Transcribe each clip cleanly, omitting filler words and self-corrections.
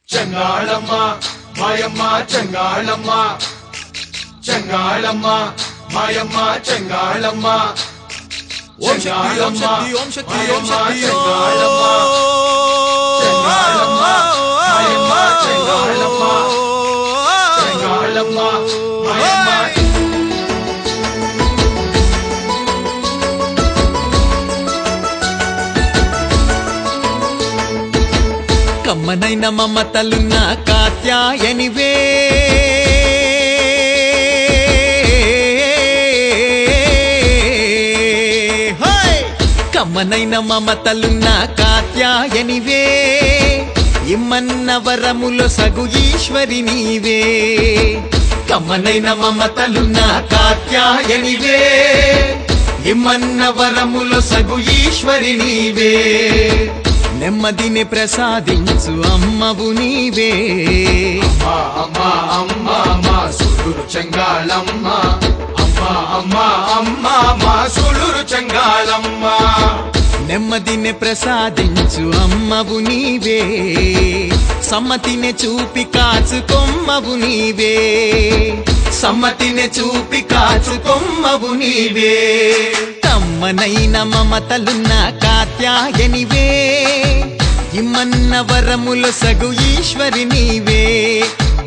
చెంగాళమ్మ మాయమ్మ చెంగాళమ్మ చెంగాళమ్మ మాయమ్మ చెంగాళమ్మ చెంగాళమ్మ మాయమ్మ చెంగాళమ్మ చెంగాళమ్మ మాయమ్మ చెంగాళమ్మ చెంగాళమ్మ మాయమ్మ కమ్మనైన మమతలున్న కాత్యాయనివే కమ్మనైన మమతలున్న కాత్యాయనివే ఇమ్మన్న వరములో సగు ఈశ్వరి నీవే కమ్మనైన మమతలున్న కాత్యాయనివే ఇమ్మన్న వరములో సగు ఈశ్వరి నీవే నెమ్మదిని ప్రసాదించు అమ్మవు నీవే అమ్మా అమ్మా అమ్మా మా సులురు చెంగాళమ్మ అమ్మా అమ్మా అమ్మా మా సులురు చెంగాళమ్మ నెమ్మదిని ప్రసాదించు అమ్మవు నీవే సమ్మతిని చూపి కాచుకొమ్మవు నీవే సమ్మతిని చూపి కాచుకొమ్మవు నీవే కమ్మనైన మమతలున్న కాత్యాయనివే ఇమ్మన్న వరముల సగు ఈశ్వరి నీవే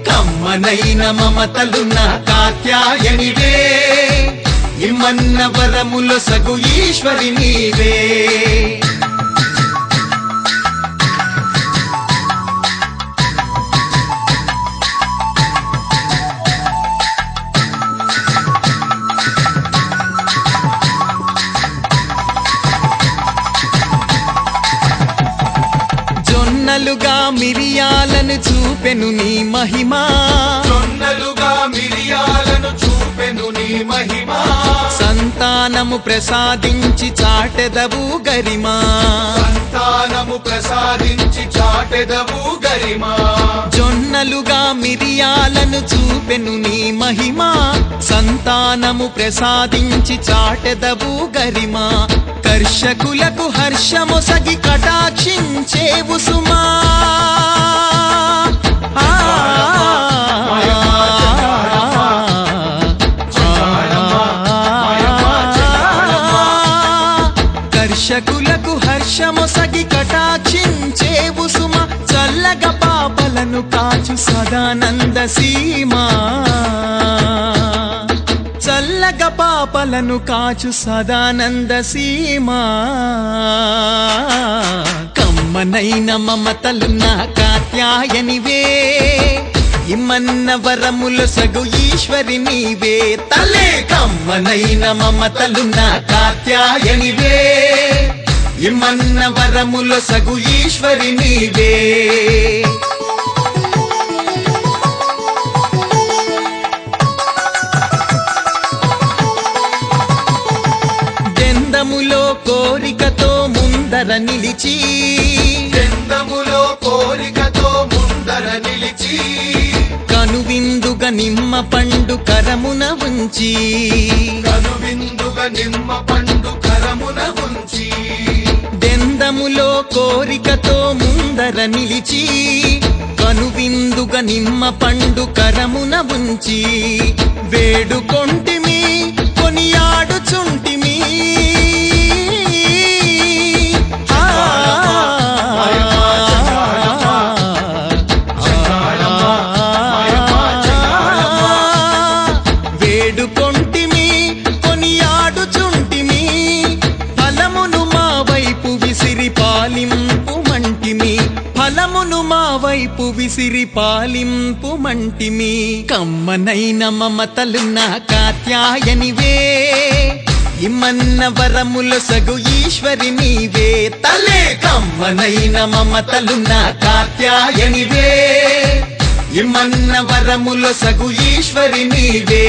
కమ్మనైన మమతలున్న కాత్యాయనివే ఇమ్మన్న వరముల సగు ఈశ్వరి నీవే జొన్నలుగా మిరియాలను చూపెను నీ మహిమా జొన్నలుగా మిరియాలను చూపెను నీ మహిమా సంతానము ప్రసాదించి చాటెదవు గరిమా సంతానము ప్రసాదించి చాటెదవు గరిమా జొన్నలుగా మిరియాలను చూపెను నీ మహిమా సంతానము ప్రసాదించి చాటెదవు గరిమా కర్షకులకు హర్షమొసగి కటాక్షించేవు సుమా కర్షకులకు హర్షమొసగి కటాక్షించేవు సుమా చల్లగా పాపలను కాచు సదానంద సీమా చల్లగా పాపలను కాచు సదానంద సీమా కమ్మనైన మమతలున్న కాత్యాయనివే ఇమ్మన్న వరముల సగు ఈశ్వరి నీవే తలే కమ్మనైన మమతలున్న కాత్యాయనివే ఇమ్మన్న వరముల సగు ఈశ్వరి నీవే దెందములో కోరికతో ముందర నిలిచి దెందములో కోరికతో ముందర నిలిచి కనువిందుగా నిమ్మ పండు కరమున ఉంచి కనువిందుగా నిమ్మ పండు కరమున ఉంచి దెందములో కోరికతో ముందర నిలిచి కనువిందుగా నిమ్మ పండు కరమున ఉంచి వేడుకొంటిమి కొనియాడుచుంటిమి వేడుకొంటిమి కొనియాడుచుంటిమి ఫలమును మా వైపు విసిరి పాలింపుమంటిమి ఫలమును మా వైపు విసిరి పాలింపుమంటిమి కమ్మనైన మమతలున్న కాత్యాయనివే ఇమ్మన్న వరముల సగు ఈశ్వరి నీవే తలే కమ్మనైన మమతలున్న కాత్యాయనివే ఇమ్మన్న వరముల సగు ఈశ్వరి నీవే